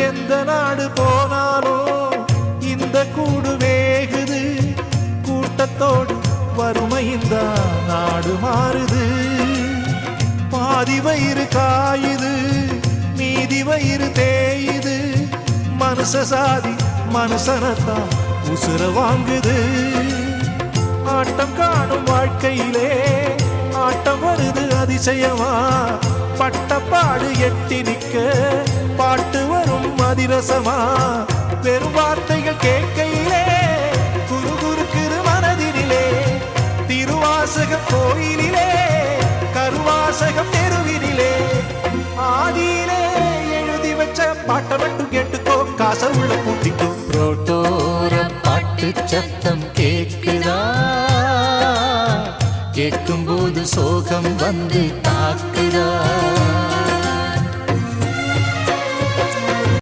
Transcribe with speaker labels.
Speaker 1: எந்த நாடு போனாலும் இந்த கூடு வேகுது. கூட்டத்தோடு வறுமையிந்தா நாடு மாறுது. பாதி வயிறு காயுது, மீதி வயிறு தேயுது. மனுஷ சாதி மனுஷனத்தான் உசுர வாங்குது. ஆட்டம் காணும் வாழ்க்கையிலே ஆட்டம் வருது அதிசயமா. பட்டப்பாடு எட்டி நிக்க பாட்டு வரும் அதிரசமா. வெறும் வார்த்தைகள் கேட்கையிலே குறுகுறுக்குது மனதினிலே. திருவாசகம் கோயிலிலே கருவாசகம் தெருவினிலே. ஆதியிலே எழுதி வச்ச பாட்டை மட்டும் கேட்டுக்கோ, காச உள்ள பூட்டிக்கோ. ரோட்டோர பாட்டு சத்தம் கேட்குதா, கேட்கும் போது சோகம் வந்து